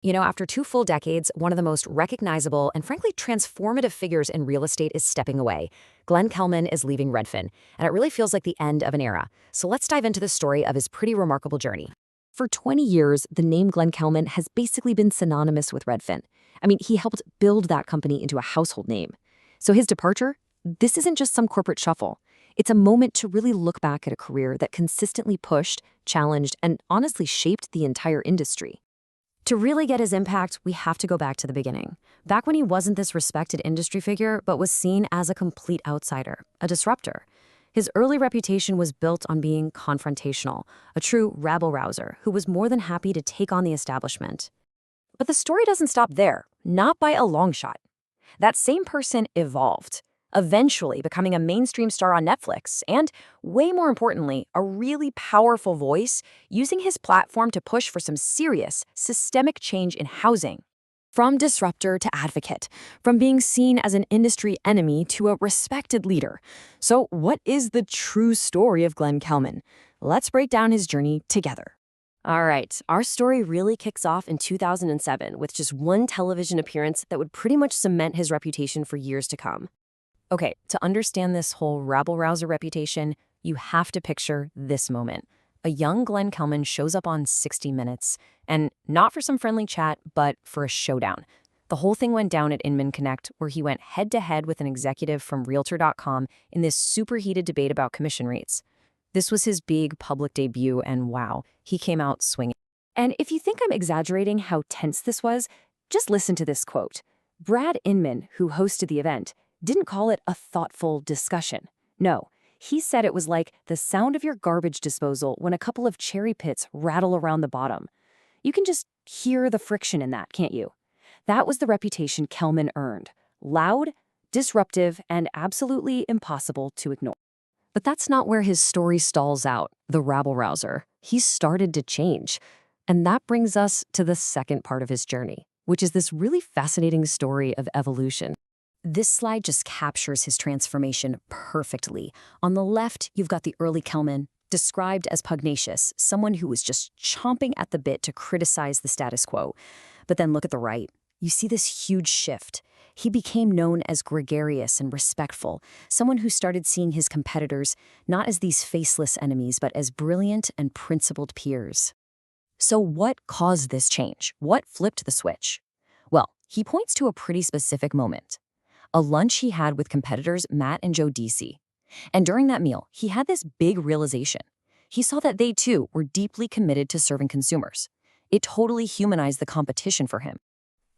After two full decades, one of the most recognizable and frankly transformative figures in real estate is stepping away. Glenn Kelman is leaving Redfin, and it really feels like the end of an era. So let's dive into the story of his pretty remarkable journey. For 20 years, the name Glenn Kelman has basically been synonymous with Redfin. He helped build that company into a household name. So his departure, this isn't just some corporate shuffle. It's a moment to really look back at a career that consistently pushed, challenged, and honestly shaped the entire industry. To really get his impact, we have to go back to the beginning. Back when he wasn't this respected industry figure, but was seen as a complete outsider, a disruptor. His early reputation was built on being confrontational, a true rabble-rouser who was more than happy to take on the establishment. But the story doesn't stop there, not by a long shot. That same person evolved, eventually becoming a mainstream star on Netflix and, way more importantly, a really powerful voice, using his platform to push for some serious, systemic change in housing. From disruptor to advocate, from being seen as an industry enemy to a respected leader. So what is the true story of Glenn Kelman? Let's break down his journey together. All right, our story really kicks off in 2007 with just one television appearance that would pretty much cement his reputation for years to come. Okay, to understand this whole rabble-rouser reputation, you have to picture this moment. A young Glenn Kelman shows up on 60 Minutes, and not for some friendly chat, but for a showdown. The whole thing went down at Inman Connect, where he went head-to-head with an executive from Realtor.com in this super heated debate about commission rates. This was his big public debut, and wow, he came out swinging. And if you think I'm exaggerating how tense this was, just listen to this quote. Brad Inman, who hosted the event, didn't call it a thoughtful discussion. No, he said it was like the sound of your garbage disposal when a couple of cherry pits rattle around the bottom. You can just hear the friction in that, can't you? That was the reputation Kelman earned. Loud, disruptive, and absolutely impossible to ignore. But that's not where his story stalls out, the rabble-rouser. He started to change. And that brings us to the second part of his journey, which is this really fascinating story of evolution. This slide just captures his transformation perfectly. On the left, you've got the early Kelman, described as pugnacious, someone who was just chomping at the bit to criticize the status quo. But then look at the right. You see this huge shift. He became known as gregarious and respectful, someone who started seeing his competitors not as these faceless enemies, but as brilliant and principled peers. So what caused this change? What flipped the switch? Well, he points to a pretty specific moment. A lunch he had with competitors Matt and Joe DC. And during that meal, he had this big realization. He saw that they, too, were deeply committed to serving consumers. It totally humanized the competition for him.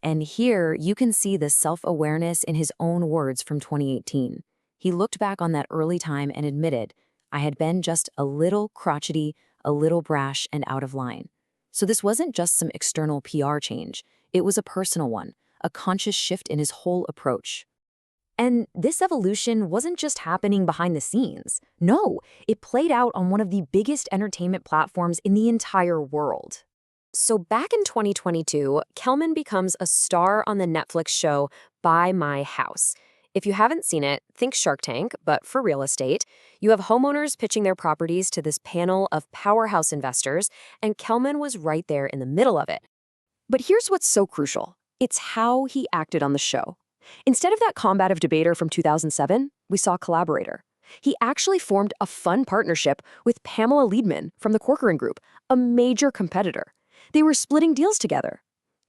And here, you can see the self-awareness in his own words from 2018. He looked back on that early time and admitted, I had been just a little crotchety, a little brash, and out of line. So this wasn't just some external PR change. It was a personal one, a conscious shift in his whole approach. And this evolution wasn't just happening behind the scenes. No, it played out on one of the biggest entertainment platforms in the entire world. So back in 2022, Kelman becomes a star on the Netflix show Buy My House. If you haven't seen it, think Shark Tank, but for real estate. You have homeowners pitching their properties to this panel of powerhouse investors, and Kelman was right there in the middle of it. But here's what's so crucial. It's how he acted on the show. Instead of that combative debater from 2007, we saw a collaborator. He actually formed a fun partnership with Pamela Liedman from the Corcoran Group, a major competitor. They were splitting deals together.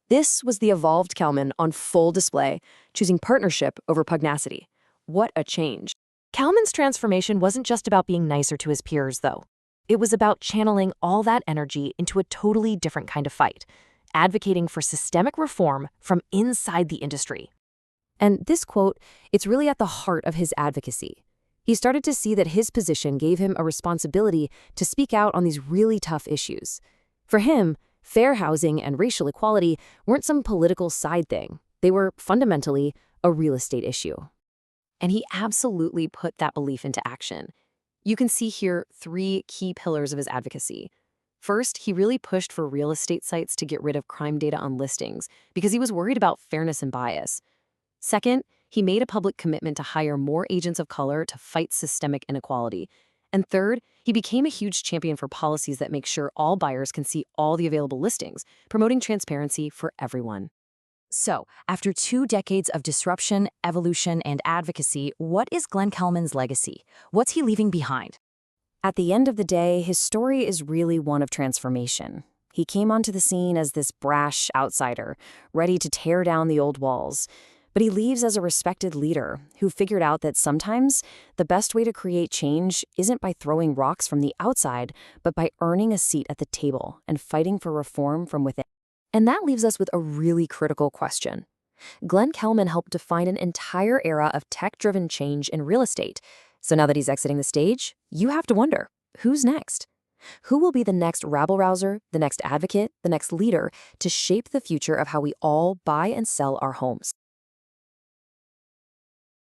This was the evolved Kelman on full display, choosing partnership over pugnacity. What a change. Kelman's transformation wasn't just about being nicer to his peers, though. It was about channeling all that energy into a totally different kind of fight, advocating for systemic reform from inside the industry. And this quote, it's really at the heart of his advocacy. He started to see that his position gave him a responsibility to speak out on these really tough issues. For him, fair housing and racial equality weren't some political side thing. They were fundamentally a real estate issue. And he absolutely put that belief into action. You can see here 3 key pillars of his advocacy. First, he really pushed for real estate sites to get rid of crime data on listings because he was worried about fairness and bias. Second, he made a public commitment to hire more agents of color to fight systemic inequality. And third, He became a huge champion for policies that make sure all buyers can see all the available listings, promoting transparency for everyone. So, after 2 decades of disruption, evolution, and advocacy, what is Glenn Kelman's legacy? What's he leaving behind? At the end of the day, his story is really one of transformation. He came onto the scene as this brash outsider, ready to tear down the old walls. But he leaves as a respected leader who figured out that sometimes the best way to create change isn't by throwing rocks from the outside, but by earning a seat at the table and fighting for reform from within. And that leaves us with a really critical question. Glenn Kelman helped define an entire era of tech-driven change in real estate. So now that he's exiting the stage, you have to wonder, who's next? Who will be the next rabble-rouser, the next advocate, the next leader to shape the future of how we all buy and sell our homes?